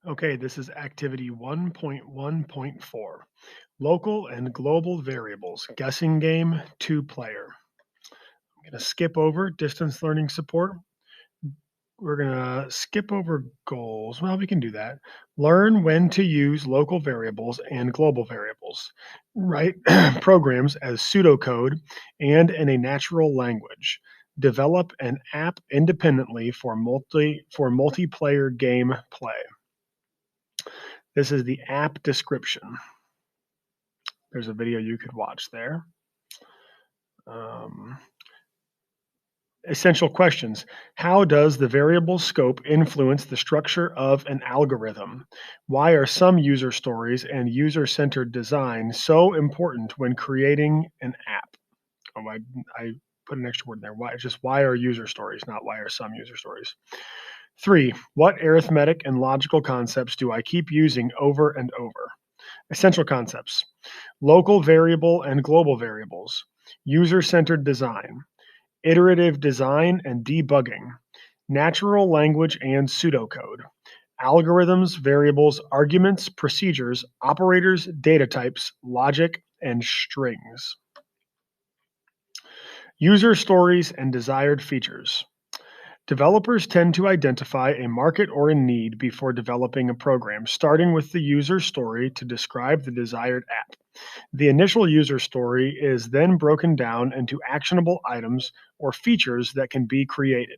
Okay, this is activity 1.1.4. Local and global variables. Guessing game, two player. I'm going to skip over distance learning support. We're going to skip over goals. Well, we can do that. Learn when to use local variables and global variables. Write programs as pseudocode and in a natural language. Develop an app independently for multiplayer game play. This is the app description. There's a video you could watch there. Um, Essential questions. How does the variable scope influence the structure of an algorithm? Why are some user stories and user centered design so important when creating an app? Oh, I put an extra word in there. Why? Just why are user stories, not why are some user stories? 3. What arithmetic and logical concepts do I keep using over and over? Essential concepts. Local variable and global variables, user centered design, iterative design and debugging, natural language and pseudocode, algorithms, variables, arguments, procedures, operators, data types, logic, and strings. User stories and desired features. Developers tend to identify a market or a need before developing a program, starting with the user story to describe the desired app. The initial user story is then broken down into actionable items or features that can be created.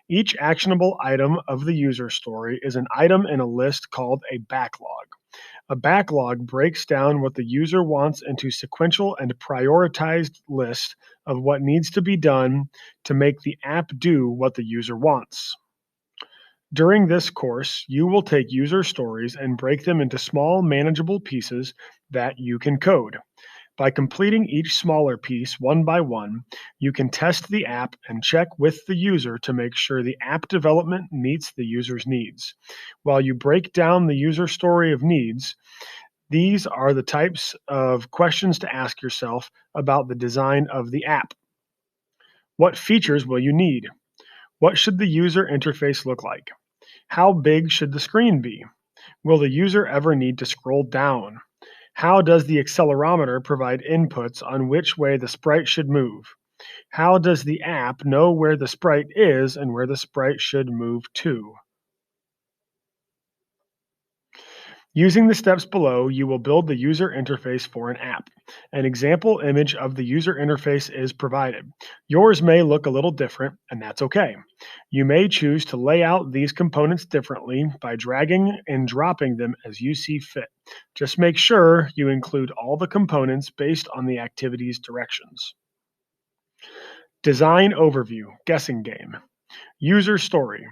Each actionable item of the user story is an item in a list called a backlog. A backlog breaks down what the user wants into sequential and prioritized list of what needs to be done to make the app do what the user wants. During this course, you will take user stories and break them into small, manageable pieces that you can code. By completing each smaller piece one by one, you can test the app and check with the user to make sure the app development meets the user's needs. While you break down the user story of needs, these are the types of questions to ask yourself about the design of the app. What features will you need? What should the user interface look like? How big should the screen be? Will the user ever need to scroll down? How does the accelerometer provide inputs on which way the sprite should move? How does the app know where the sprite is and where the sprite should move to? Using the steps below, you will build the user interface for an app. An example image of the user interface is provided. Yours may look a little different, and that's okay. You may choose to lay out these components differently by dragging and dropping them as you see fit. Just make sure you include all the components based on the activity's directions. Design overview, guessing game. User story.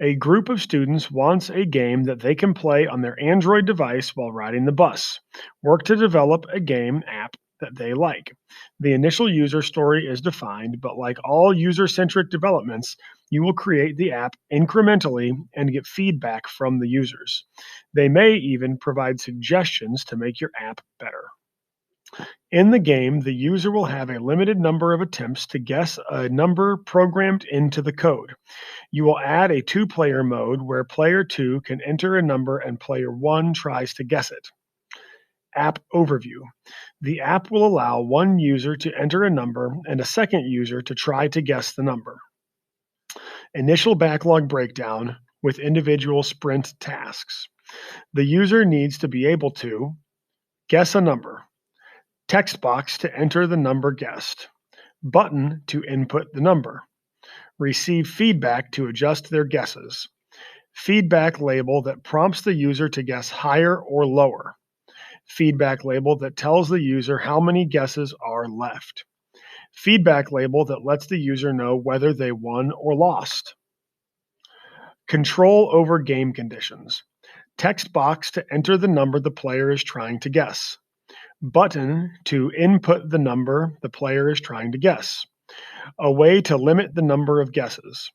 A group of students wants a game that they can play on their Android device while riding the bus. Work to develop a game app that they like. The initial user story is defined, but like all user centric developments, you will create the app incrementally and get feedback from the users. They may even provide suggestions to make your app better. In the game, the user will have a limited number of attempts to guess a number programmed into the code. You will add a two-player mode where player 2 can enter a number and player 1 tries to guess it. App overview. The app will allow one user to enter a number and a second user to try to guess the number. Initial backlog breakdown with individual sprint tasks. The user needs to be able to guess a number, text box to enter the number guessed, button to input the number, receive feedback to adjust their guesses, feedback label that prompts the user to guess higher or lower, feedback label that tells the user how many guesses are left, feedback label that lets the user know whether they won or lost, control over game conditions, text box to enter the number the player is trying to guess, button to input the number the player is trying to guess, a way to limit the number of guesses,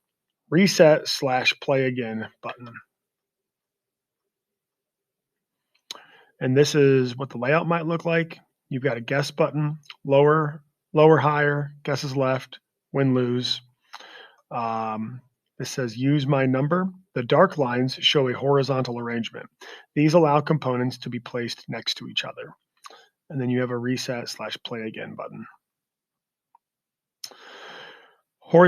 reset/play again button. And this is what the layout might look like. You've got a guess button, lower, higher, guesses left, win, lose. This says use my number. The dark lines show a horizontal arrangement. These allow components to be placed next to each other. And then you have a reset/play again button.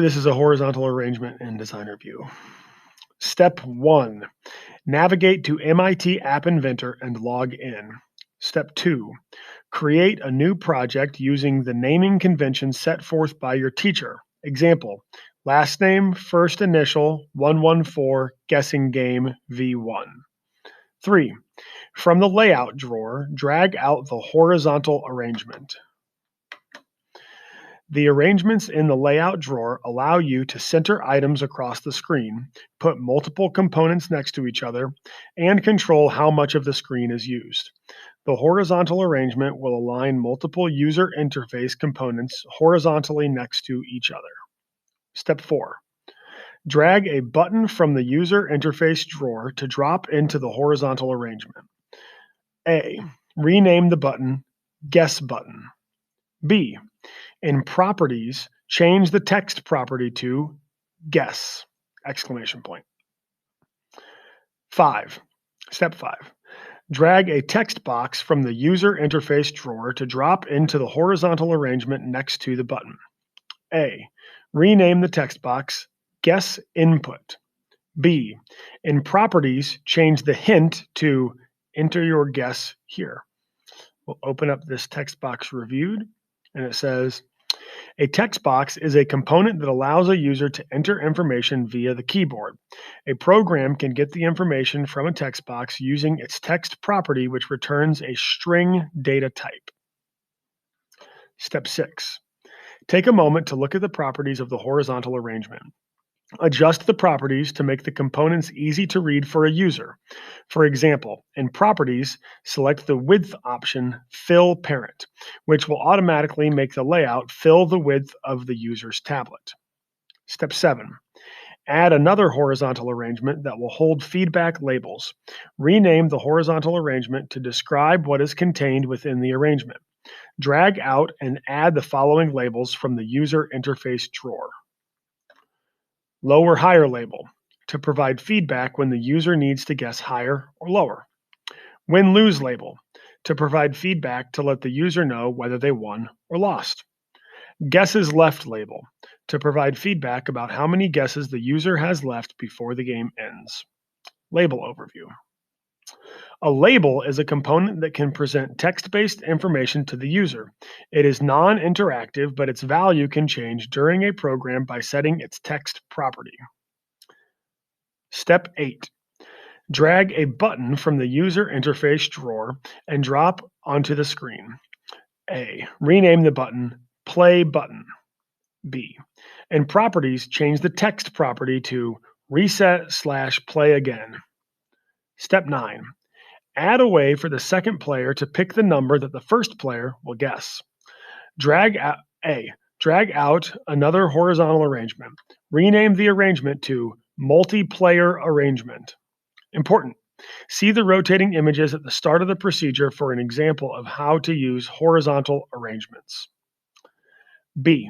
This is a horizontal arrangement in Designer View. Step 1, navigate to MIT App Inventor and log in. Step 2, create a new project using the naming convention set forth by your teacher. Example, last name, first initial, 114, guessing game, V1. 3, from the layout drawer, drag out the horizontal arrangement. The arrangements in the layout drawer allow you to center items across the screen, put multiple components next to each other, and control how much of the screen is used. The horizontal arrangement will align multiple user interface components horizontally next to each other. Step 4. Drag a button from the user interface drawer to drop into the horizontal arrangement. A. Rename the button Guess Button. B. In Properties, change the text property to Guess! 5. Step 5. Drag a text box from the user interface drawer to drop into the horizontal arrangement next to the button. A. Rename the text box Guess Input. B. In Properties, change the hint to Enter your guess here. We'll open up this text box reviewed, and it says, a text box is a component that allows a user to enter information via the keyboard. A program can get the information from a text box using its text property, which returns a string data type. Step 6. Take a moment to look at the properties of the horizontal arrangement. Adjust the properties to make the components easy to read for a user. For example, in Properties, select the width option Fill Parent, which will automatically make the layout fill the width of the user's tablet. Step 7. Add another horizontal arrangement that will hold feedback labels. Rename the horizontal arrangement to describe what is contained within the arrangement. Drag out and add the following labels from the user interface drawer. Lower higher label, to provide feedback when the user needs to guess higher or lower. Win-lose label, to provide feedback to let the user know whether they won or lost. Guesses left label, to provide feedback about how many guesses the user has left before the game ends. Label overview. A label is a component that can present text-based information to the user. It is non-interactive, but its value can change during a program by setting its text property. Step 8. Drag a button from the user interface drawer and drop onto the screen. A. Rename the button Play Button. B. In Properties, change the text property to Reset/Play Again. Step 9. Add a way for the second player to pick the number that the first player will guess. Drag out another horizontal arrangement. Rename the arrangement to Multiplayer Arrangement. Important. See the rotating images at the start of the procedure for an example of how to use horizontal arrangements. B.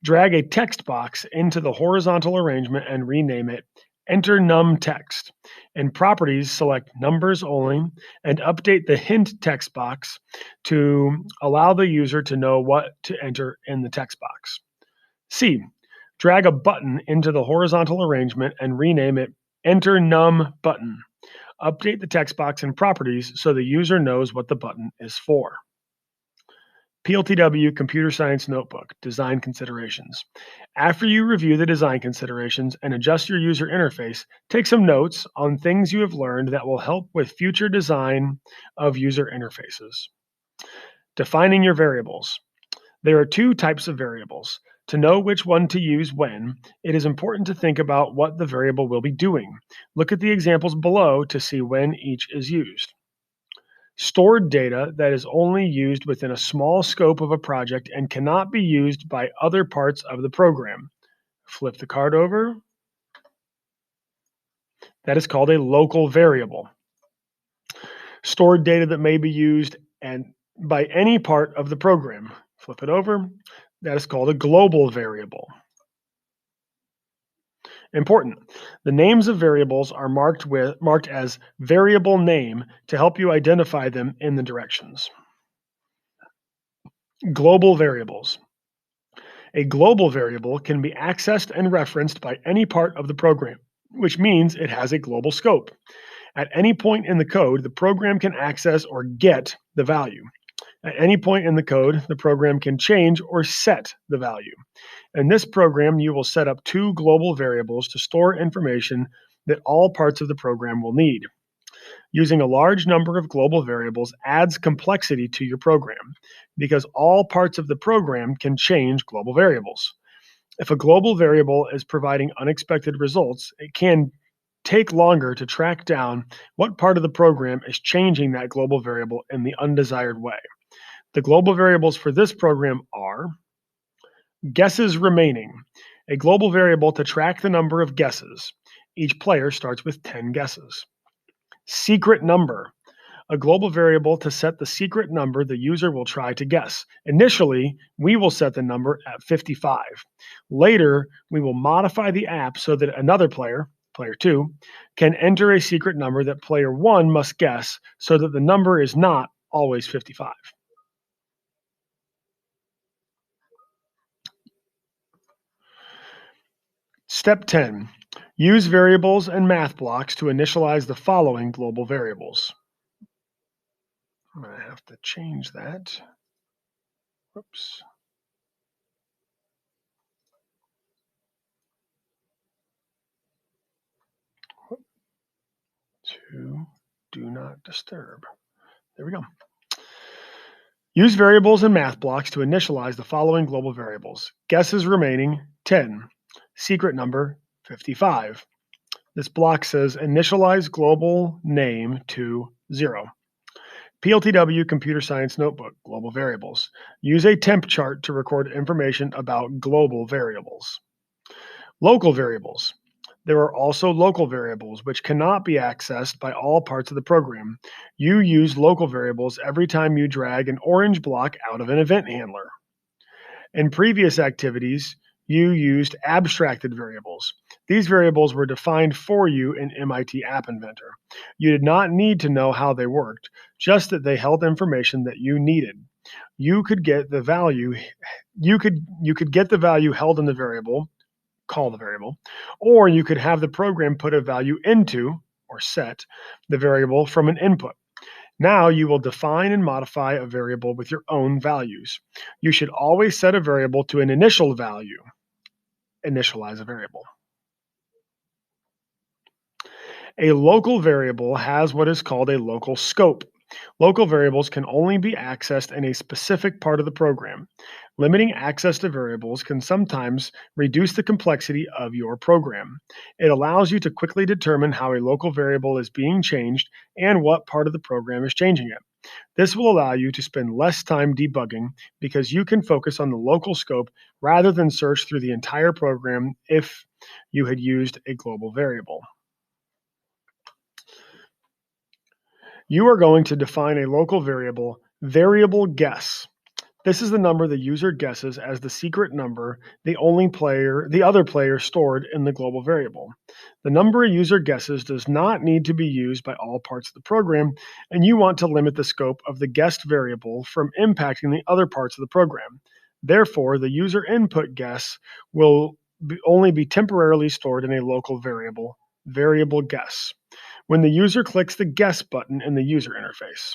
Drag a text box into the horizontal arrangement and rename it Enter Num Text. In Properties, select Numbers Only and update the hint text box to allow the user to know what to enter in the text box. C. Drag a button into the horizontal arrangement and rename it Enter Num Button. Update the text box in Properties so the user knows what the button is for. PLTW Computer Science Notebook, Design Considerations. After you review the design considerations and adjust your user interface, take some notes on things you have learned that will help with future design of user interfaces. Defining your variables. There are two types of variables. To know which one to use when, it is important to think about what the variable will be doing. Look at the examples below to see when each is used. Stored data that is only used within a small scope of a project and cannot be used by other parts of the program. Flip the card over. That is called a local variable. Stored data that may be used by any part of the program. Flip it over. That is called a global variable. Important. The names of variables are marked as variable name to help you identify them in the directions. Global variables. A global variable can be accessed and referenced by any part of the program, which means it has a global scope. At any point in the code, the program can access or get the value. At any point in the code, the program can change or set the value. In this program, you will set up two global variables to store information that all parts of the program will need. Using a large number of global variables adds complexity to your program because all parts of the program can change global variables. If a global variable is providing unexpected results, it can take longer to track down what part of the program is changing that global variable in the undesired way. The global variables for this program are guesses remaining, a global variable to track the number of guesses. Each player starts with 10 guesses. Secret number, a global variable to set the secret number the user will try to guess. Initially, we will set the number at 55. Later, we will modify the app so that another player, player 2, can enter a secret number that player 1 must guess so that the number is not always 55. Step 10. Use variables and math blocks to initialize the following global variables. I'm going to have to change that. Whoops. To do not disturb. There we go. Use variables and math blocks to initialize the following global variables. Guesses remaining 10. Secret number 55. This block says initialize global name to 0. PLTW Computer Science Notebook, global variables. Use a temp chart to record information about global variables. Local variables. There are also local variables which cannot be accessed by all parts of the program. You use local variables every time you drag an orange block out of an event handler. In previous activities, you used abstracted variables. These variables were defined for you in MIT App Inventor. You did not need to know how they worked, just that they held information that you needed. You could get the value get the value held in the variable, call the variable, or you could have the program put a value into or set the variable from an input. Now you will define and modify a variable with your own values. You should always set a variable to an initial value. Initialize a variable. A local variable has what is called a local scope. Local variables can only be accessed in a specific part of the program. Limiting access to variables can sometimes reduce the complexity of your program. It allows you to quickly determine how a local variable is being changed and what part of the program is changing it. This will allow you to spend less time debugging because you can focus on the local scope rather than search through the entire program if you had used a global variable. You are going to define a local variable guess. This is the number the user guesses as the secret number the other player stored in the global variable. The number a user guesses does not need to be used by all parts of the program, and you want to limit the scope of the guessed variable from impacting the other parts of the program. Therefore, the user input guess will only be temporarily stored in a local variable guess, when the user clicks the guess button in the user interface.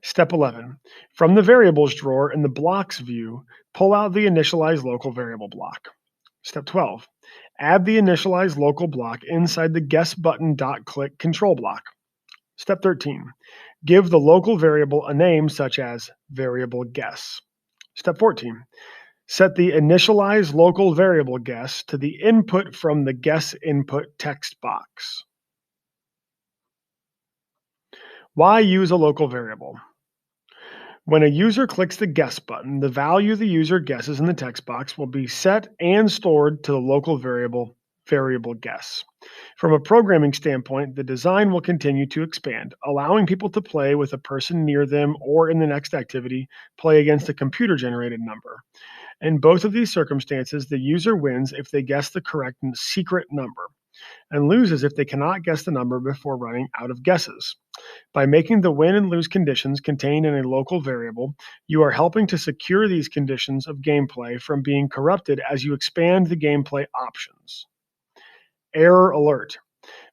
Step 11. From the variables drawer in the blocks view, pull out the initialize local variable block. Step 12. Add the initialize local block inside the guess button .click control block. Step 13. Give the local variable a name such as variable guess. Step 14. Set the initialize local variable guess to the input from the guess input text box. Why use a local variable? When a user clicks the guess button, the value the user guesses in the text box will be set and stored to the local variable guess. From a programming standpoint, the design will continue to expand, allowing people to play with a person near them or in the next activity, play against a computer generated number. In both of these circumstances, the user wins if they guess the correct secret number and loses if they cannot guess the number before running out of guesses. By making the win and lose conditions contained in a local variable, you are helping to secure these conditions of gameplay from being corrupted as you expand the gameplay options. Error alert.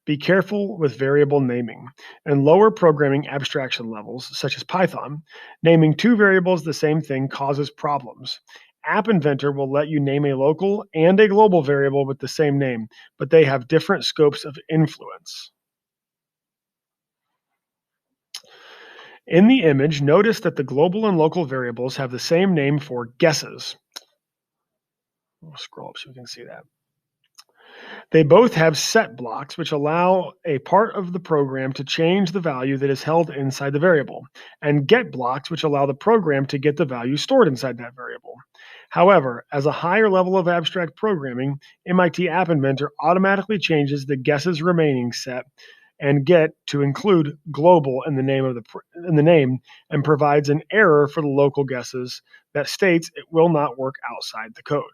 Be careful with variable naming. In lower programming abstraction levels, such as Python, naming two variables the same thing causes problems. App Inventor will let you name a local and a global variable with the same name, but they have different scopes of influence. In the image, notice that the global and local variables have the same name for guesses. We'll scroll up so we can see that. They both have set blocks, which allow a part of the program to change the value that is held inside the variable, and get blocks, which allow the program to get the value stored inside that variable. However, as a higher level of abstract programming, MIT App Inventor automatically changes the guesses remaining set and get to include global in the name and provides an error for the local guesses that states it will not work outside the code.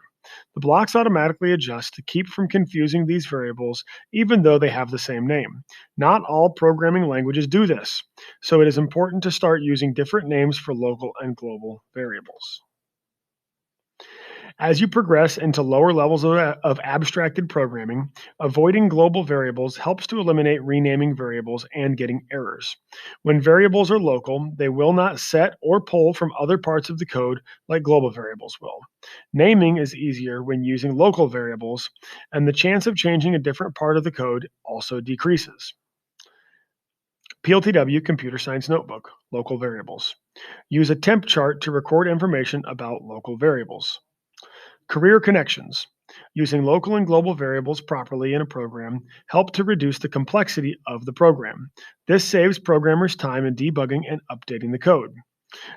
The blocks automatically adjust to keep from confusing these variables, even though they have the same name. Not all programming languages do this, so it is important to start using different names for local and global variables. As you progress into lower levels of abstracted programming, avoiding global variables helps to eliminate renaming variables and getting errors. When variables are local, they will not set or pull from other parts of the code like global variables will. Naming is easier when using local variables, and the chance of changing a different part of the code also decreases. PLTW Computer Science Notebook, Local Variables. Use a temp chart to record information about local variables. Career connections. Using local and global variables properly in a program help to reduce the complexity of the program. This saves programmers time in debugging and updating the code.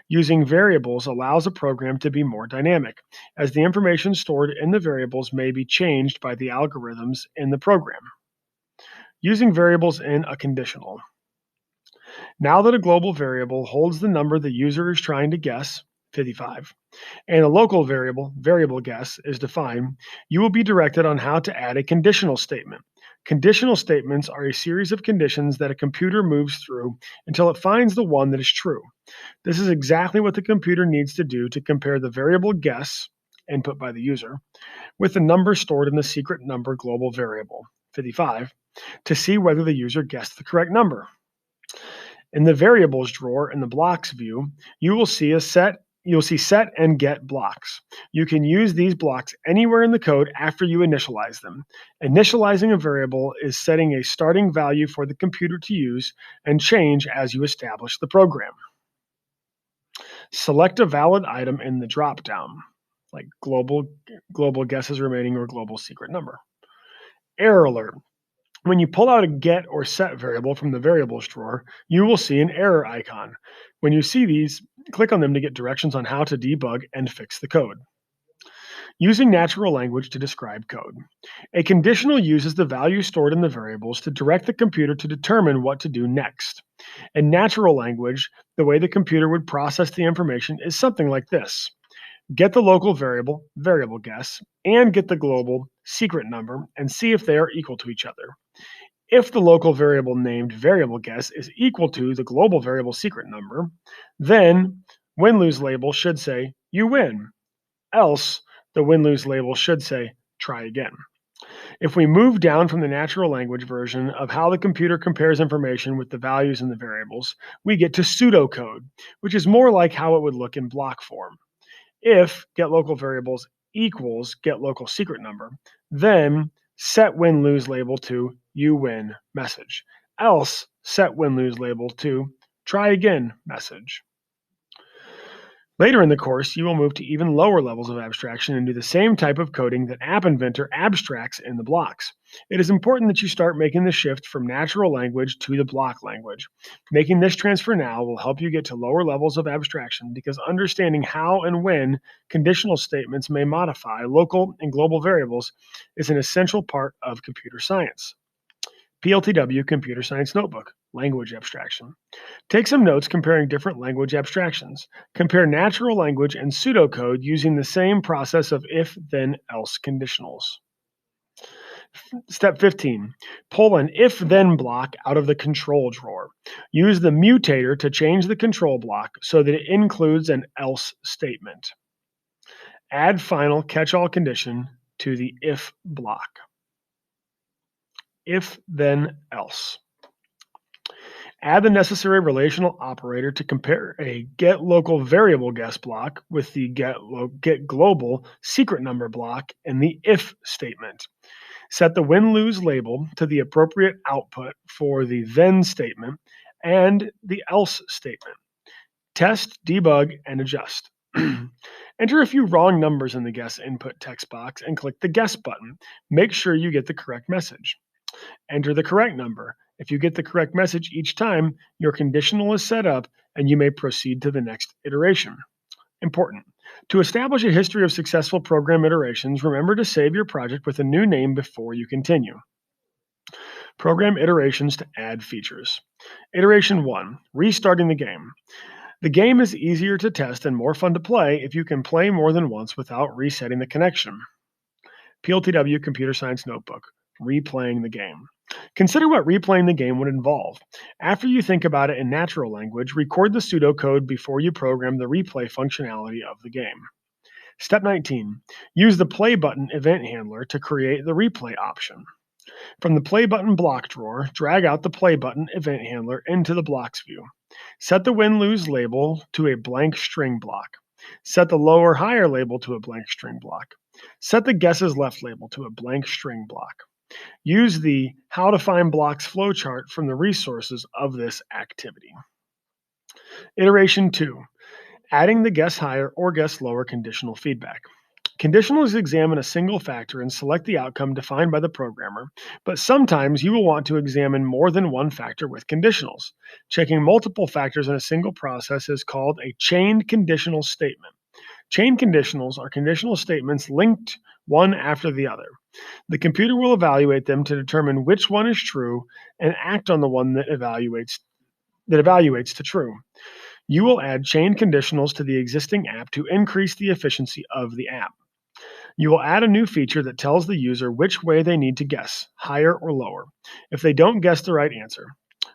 Using variables allows a program to be more dynamic, as the information stored in the variables may be changed by the algorithms in the program. Using variables in a conditional. Now that a global variable holds the number the user is trying to guess, 55, and a local variable guess, is defined, you will be directed on how to add a conditional statement. Conditional statements are a series of conditions that a computer moves through until it finds the one that is true. This is exactly what the computer needs to do to compare the variable guess, input by the user, with the number stored in the secret number global variable, 55, to see whether the user guessed the correct number. In the variables drawer in the blocks view, you will see set and get blocks. You can use these blocks anywhere in the code after you initialize them. Initializing a variable is setting a starting value for the computer to use and change as you establish the program. Select a valid item in the dropdown, like global guesses remaining or global secret number. Error alert. When you pull out a get or set variable from the variables drawer, you will see an error icon. When you see these, click on them to get directions on how to debug and fix the code. Using natural language to describe code. A conditional uses the value stored in the variables to direct the computer to determine what to do next. In natural language, the way the computer would process the information is something like this. Get the local variable guess, and get the global secret number and see if they are equal to each other. If the local variable named variable guess is equal to the global variable secret number, then win-lose label should say you win. Else, the win-lose label should say try again. If we move down from the natural language version of how the computer compares information with the values in the variables, we get to pseudocode, which is more like how it would look in block form. If get local variables equals get local secret number, then set win-lose label to you win message. Else, set win-lose label to try again message. Later in the course, you will move to even lower levels of abstraction and do the same type of coding that App Inventor abstracts in the blocks. It is important that you start making the shift from natural language to the block language. Making this transfer now will help you get to lower levels of abstraction because understanding how and when conditional statements may modify local and global variables is an essential part of computer science. PLTW Computer Science Notebook, Language Abstraction. Take some notes comparing different language abstractions. Compare natural language and pseudocode using the same process of if, then, else conditionals. Step 15. Pull an if, then block out of the control drawer. Use the mutator to change the control block so that it includes an else statement. Add final catch-all condition to the if block. If, then, else. Add the necessary relational operator to compare a get local variable guess block with the get global secret number block in the if statement. Set the win-lose label to the appropriate output for the then statement and the else statement. Test, debug, and adjust. Enter a few wrong numbers in the guess input text box and click the guess button. Make sure you get the correct message. Enter the correct number. If you get the correct message each time, your conditional is set up and you may proceed to the next iteration. Important. To establish a history of successful program iterations, remember to save your project with a new name before you continue. Program iterations to add features. Iteration 1, restarting the game. The game is easier to test and more fun to play if you can play more than once without resetting the connection. PLTW Computer Science Notebook, replaying the game. Consider what replaying the game would involve. After you think about it in natural language, record the pseudocode before you program the replay functionality of the game. Step 19. Use the play button event handler to create the replay option. From the play button block drawer, drag out the play button event handler into the blocks view. Set the win-lose label to a blank string block. Set the lower-higher label to a blank string block. Set the guesses left label to a blank string block. Use the How to Find Blocks flowchart from the resources of this activity. Iteration 2. Adding the guess higher or guess lower conditional feedback. Conditionals examine a single factor and select the outcome defined by the programmer, but sometimes you will want to examine more than one factor with conditionals. Checking multiple factors in a single process is called a chained conditional statement. Chain conditionals are conditional statements linked one after the other. The computer will evaluate them to determine which one is true and act on the one that evaluates to true. You will add chain conditionals to the existing app to increase the efficiency of the app. You will add a new feature that tells the user which way they need to guess, higher or lower, if they don't guess the right answer.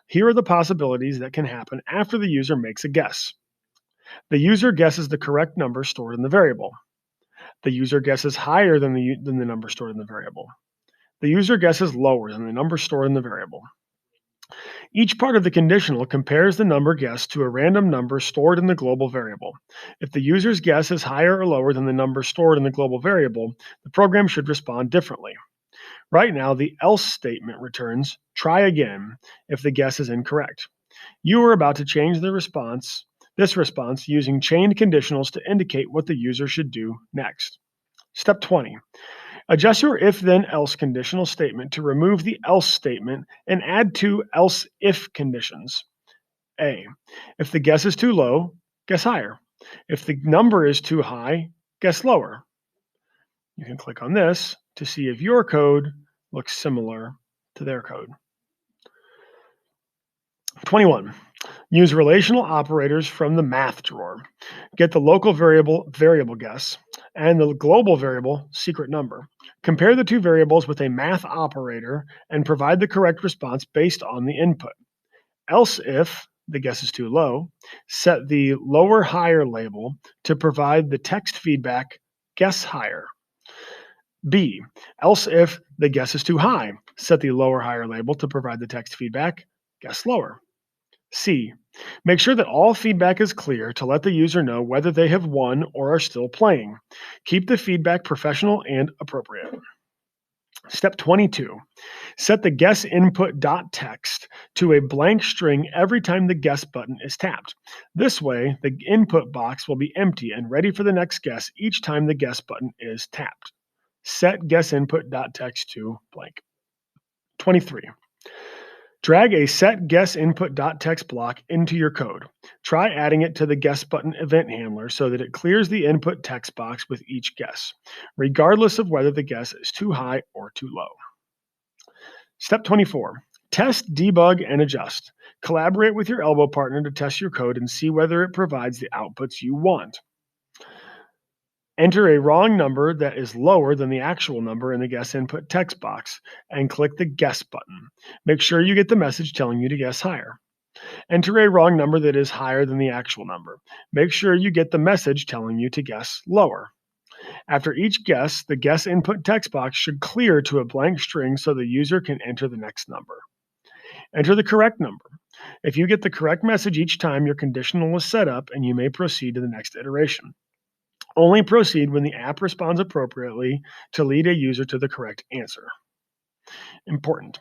Here are the possibilities that can happen after the user makes a guess. The user guesses the correct number stored in the variable. The user guesses higher than the number stored in the variable. The user guesses lower than the number stored in the variable. Each part of the conditional compares the number guessed to a random number stored in the global variable. If the user's guess is higher or lower than the number stored in the global variable, the program should respond differently. Right now, the else statement returns, try again, if the guess is incorrect. You are about to change this response using chained conditionals to indicate what the user should do next. Step 20. Adjust your if-then-else conditional statement to remove the else statement and add two else-if conditions. A. If the guess is too low, guess higher. If the number is too high, guess lower. You can click on this to see if your code looks similar to their code. 21. Use relational operators from the math drawer. Get the local variable guess and the global variable secret number. Compare the two variables with a math operator and provide the correct response based on the input. Else if the guess is too low, set the lower higher label to provide the text feedback guess higher. B. Else if the guess is too high, set the lower higher label to provide the text feedback guess lower. C. Make sure that all feedback is clear to let the user know whether they have won or are still playing. Keep the feedback professional and appropriate. Step 22. Set the guess input.text to a blank string every time the guess button is tapped. This way, the input box will be empty and ready for the next guess each time the guess button is tapped. Set guess input.text to blank. 23. Drag a set guess input.text block into your code. Try adding it to the guess button event handler so that it clears the input text box with each guess, regardless of whether the guess is too high or too low. Step 24. Test, debug, and adjust. Collaborate with your elbow partner to test your code and see whether it provides the outputs you want. Enter a wrong number that is lower than the actual number in the guess input text box and click the guess button. Make sure you get the message telling you to guess higher. Enter a wrong number that is higher than the actual number. Make sure you get the message telling you to guess lower. After each guess, the guess input text box should clear to a blank string so the user can enter the next number. Enter the correct number. If you get the correct message each time, your conditional is set up and you may proceed to the next iteration. Only proceed when the app responds appropriately to lead a user to the correct answer. Important.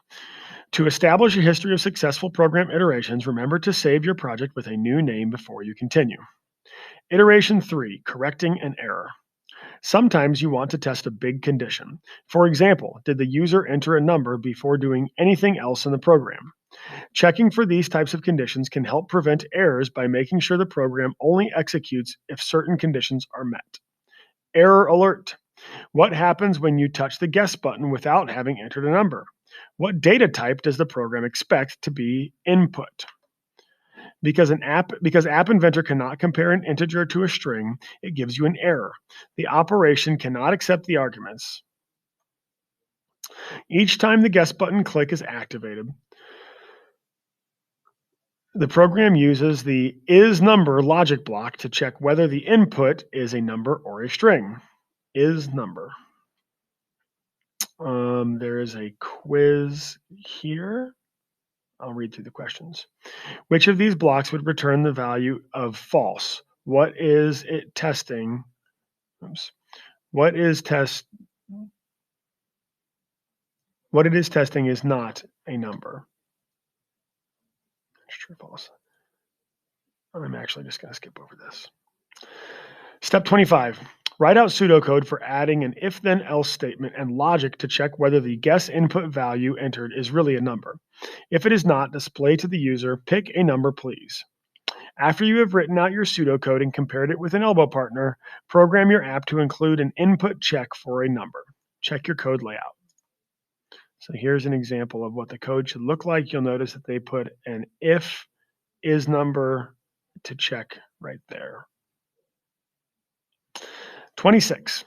To establish a history of successful program iterations, remember to save your project with a new name before you continue. Iteration 3, correcting an error. Sometimes you want to test a big condition. For example, did the user enter a number before doing anything else in the program? Checking for these types of conditions can help prevent errors by making sure the program only executes if certain conditions are met. Error alert. What happens when you touch the guess button without having entered a number? What data type does the program expect to be input? Because App Inventor cannot compare an integer to a string, it gives you an error. The operation cannot accept the arguments. Each time the guess button click is activated, the program uses the isNumber logic block to check whether the input is a number or a string. isNumber. There is a quiz here. I'll read through the questions. Which of these blocks would return the value of false? What is it testing? What it is testing is not a number. True, false. I'm actually just going to skip over this. Step 25. Write out pseudocode for adding an if-then-else statement and logic to check whether the guess input value entered is really a number. If it is not, display to the user, pick a number, please. After you have written out your pseudocode and compared it with an elbow partner, program your app to include an input check for a number. Check your code layout. So here's an example of what the code should look like. You'll notice that they put an if is number to check right there. 26.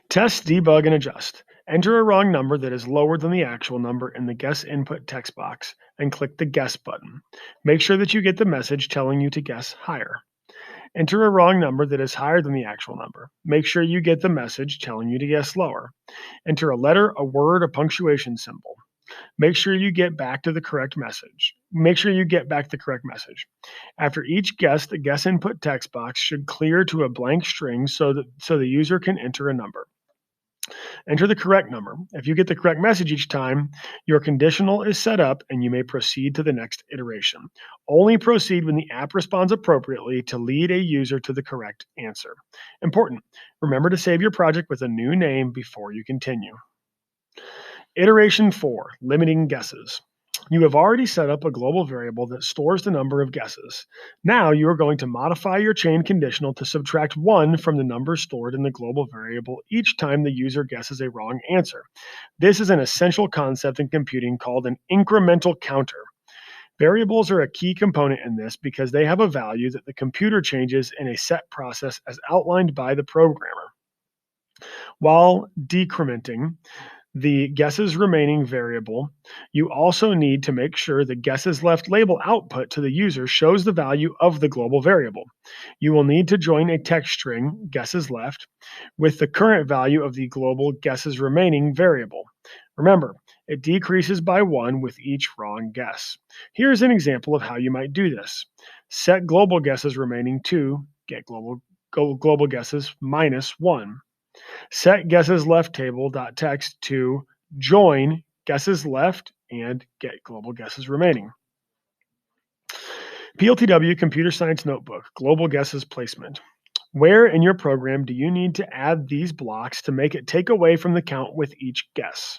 Test, debug, and adjust. Enter a wrong number that is lower than the actual number in the guess input text box and click the guess button. Make sure that you get the message telling you to guess higher. Enter a wrong number that is higher than the actual number. Make sure you get the message telling you to guess lower. Enter a letter, a word, a punctuation symbol. Make sure you get back to the correct message. After each guess, the guess input text box should clear to a blank string so the user can enter a number. Enter the correct number. If you get the correct message each time, your conditional is set up and you may proceed to the next iteration. Only proceed when the app responds appropriately to lead a user to the correct answer. Important. Remember to save your project with a new name before you continue. Iteration 4, limiting guesses. You have already set up a global variable that stores the number of guesses. Now you are going to modify your chain conditional to subtract 1 from the number stored in the global variable each time the user guesses a wrong answer. This is an essential concept in computing called an incremental counter. Variables are a key component in this because they have a value that the computer changes in a set process as outlined by the programmer. While decrementing the guesses remaining variable, you also need to make sure the guesses left label output to the user shows the value of the global variable. You will need to join a text string, guesses left, with the current value of the global guesses remaining variable. Remember, it decreases by 1 with each wrong guess. Here's an example of how you might do this. Set global guesses remaining to get global guesses minus 1. Set guesses left table.text to join guesses left and get global guesses remaining. PLTW Computer Science Notebook, Global Guesses Placement. Where in your program do you need to add these blocks to make it take away from the count with each guess?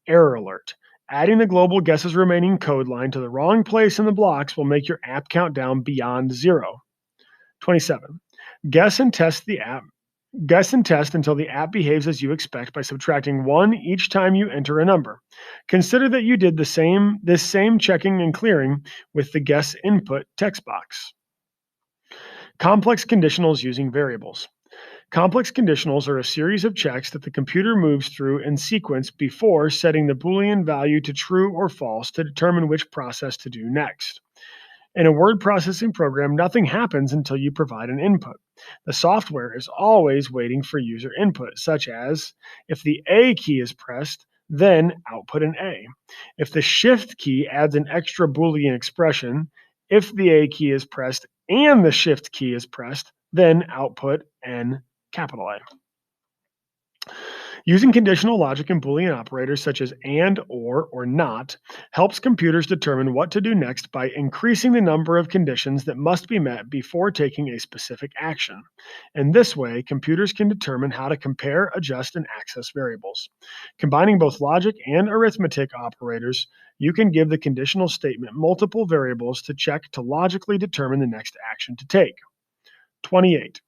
Error alert. Adding the global guesses remaining code line to the wrong place in the blocks will make your app count down beyond 0. 27. Guess and test the app Guess and test until the app behaves as you expect by subtracting 1 each time you enter a number. Consider that you did this same checking and clearing with the guess input text box. Complex conditionals using variables. Complex conditionals are a series of checks that the computer moves through in sequence before setting the Boolean value to true or false to determine which process to do next. In a word processing program, nothing happens until you provide an input. The software is always waiting for user input, such as if the A key is pressed, then output an A. If the Shift key adds an extra Boolean expression, if the A key is pressed and the Shift key is pressed, then output N capital A. Using conditional logic and Boolean operators such as and, or not, helps computers determine what to do next by increasing the number of conditions that must be met before taking a specific action. In this way, computers can determine how to compare, adjust, and access variables. Combining both logic and arithmetic operators, you can give the conditional statement multiple variables to check to logically determine the next action to take. 28.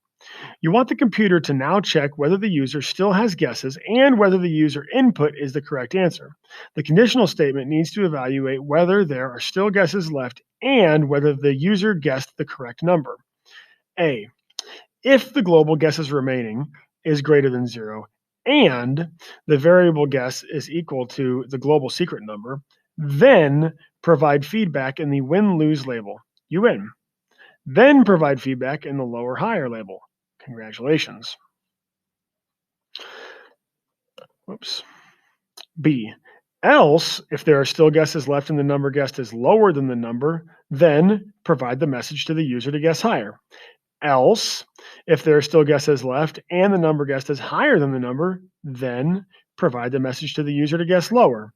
You want the computer to now check whether the user still has guesses and whether the user input is the correct answer. The conditional statement needs to evaluate whether there are still guesses left and whether the user guessed the correct number. A. If the global guesses remaining is greater than 0 and the variable guess is equal to the global secret number, then provide feedback in the win-lose label. You win. Then provide feedback in the lower-higher label. Congratulations. Whoops. B. Else, if there are still guesses left and the number guessed is lower than the number, then provide the message to the user to guess higher. Else, if there are still guesses left and the number guessed is higher than the number, then provide the message to the user to guess lower.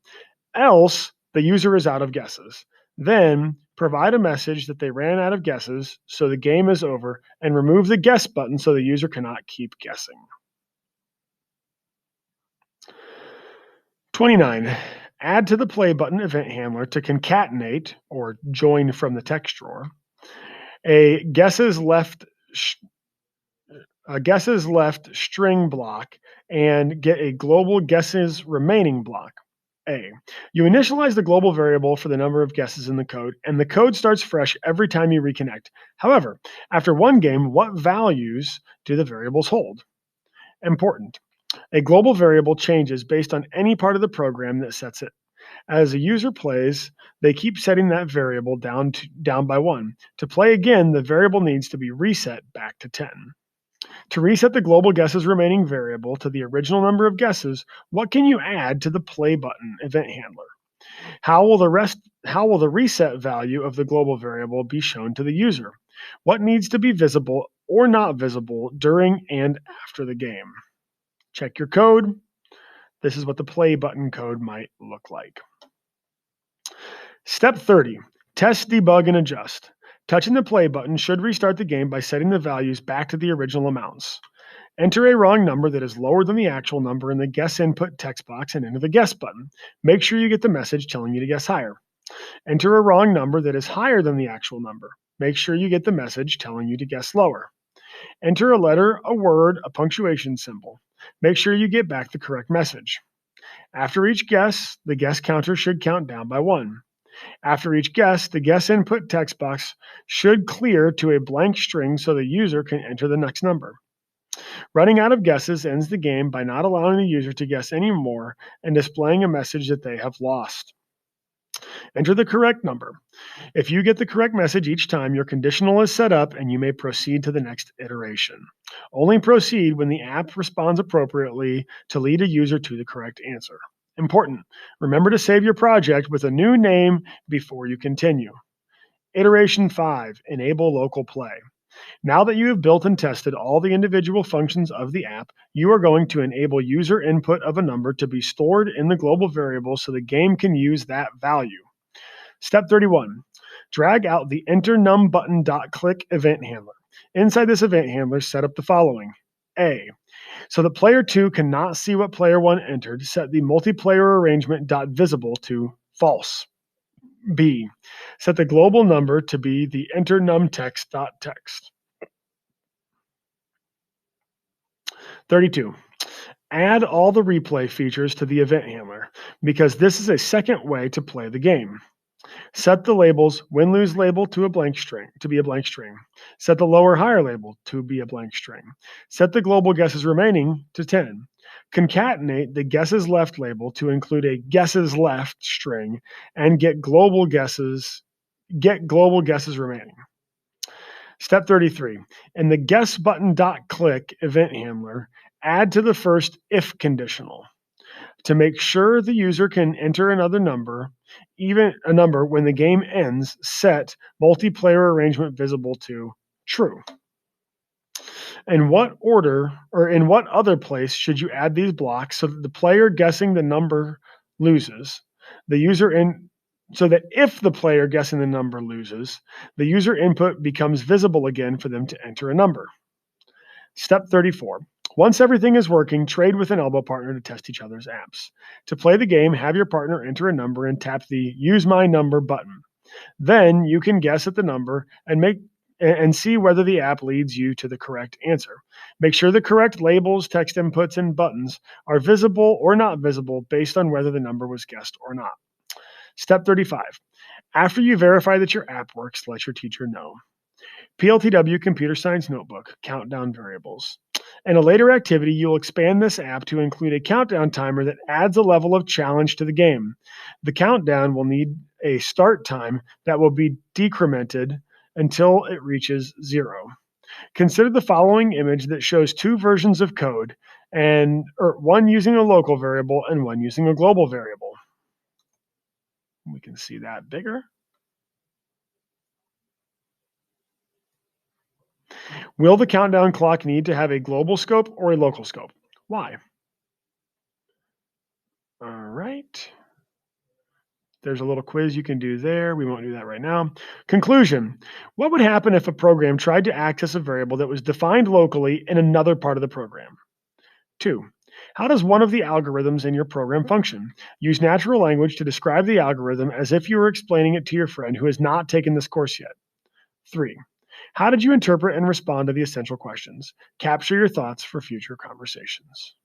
Else, the user is out of guesses. Then provide a message that they ran out of guesses, so the game is over, and remove the guess button so the user cannot keep guessing. 29. Add to the play button event handler to concatenate or join from the text drawer a guesses left string block and get a global guesses remaining block. A. You initialize the global variable for the number of guesses in the code, and the code starts fresh every time you reconnect. However, after one game, what values do the variables hold? Important. A global variable changes based on any part of the program that sets it. As a user plays, they keep setting that variable down by 1. To play again, the variable needs to be reset back to 10. To reset the global guesses remaining variable to the original number of guesses, what can you add to the play button event handler? How will the reset value of the global variable be shown to the user? What needs to be visible or not visible during and after the game? Check your code. This is what the play button code might look like. Step 30, test, debug, and adjust. Touching the play button should restart the game by setting the values back to the original amounts. Enter a wrong number that is lower than the actual number in the guess input text box and enter the guess button. Make sure you get the message telling you to guess higher. Enter a wrong number that is higher than the actual number. Make sure you get the message telling you to guess lower. Enter a letter, a word, a punctuation symbol. Make sure you get back the correct message. After each guess, the guess counter should count down by 1. After each guess, the guess input text box should clear to a blank string so the user can enter the next number. Running out of guesses ends the game by not allowing the user to guess any more and displaying a message that they have lost. Enter the correct number. If you get the correct message each time, your conditional is set up and you may proceed to the next iteration. Only proceed when the app responds appropriately to lead a user to the correct answer. Important. Remember to save your project with a new name before you continue. Iteration 5, enable local play. Now that you have built and tested all the individual functions of the app, you are going to enable user input of a number to be stored in the global variable so the game can use that value. Step 31, drag out the enter num button.click event handler. Inside this event handler, set up the following. A. So that player 2 cannot see what player 1 entered, set the multiplayer arrangement.visible to false. B. Set the global number to be the enter num text.text. 32. Add all the replay features to the event handler because this is a second way to play the game. Set the labels win-lose label to be a blank string. Set the lower higher label to be a blank string. Set the global guesses remaining to 10. Concatenate the guesses left label to include a guesses left string and get global guesses remaining. Step 33. In the guess button .click event handler, add to the first if conditional. To make sure the user can enter another number, even a number when the game ends, set multiplayer arrangement visible to true. In what order or in what other place should you add these blocks so that the player guessing the number loses? So that if the player guessing the number loses, the user input becomes visible again for them to enter a number. Step 34. Once everything is working, trade with an elbow partner to test each other's apps. To play the game, have your partner enter a number and tap the Use My Number button. Then you can guess at the number and see whether the app leads you to the correct answer. Make sure the correct labels, text inputs, and buttons are visible or not visible based on whether the number was guessed or not. Step 35. After you verify that your app works, let your teacher know. PLTW Computer Science Notebook, Countdown Variables. In a later activity, you'll expand this app to include a countdown timer that adds a level of challenge to the game. The countdown will need a start time that will be decremented until it reaches 0. Consider the following image that shows two versions of code, one using a local variable and one using a global variable. We can see that bigger. Will the countdown clock need to have a global scope or a local scope? Why? All right. There's a little quiz you can do there. We won't do that right now. Conclusion. What would happen if a program tried to access a variable that was defined locally in another part of the program? 2. How does one of the algorithms in your program function? Use natural language to describe the algorithm as if you were explaining it to your friend who has not taken this course yet. 3. How did you interpret and respond to the essential questions? Capture your thoughts for future conversations.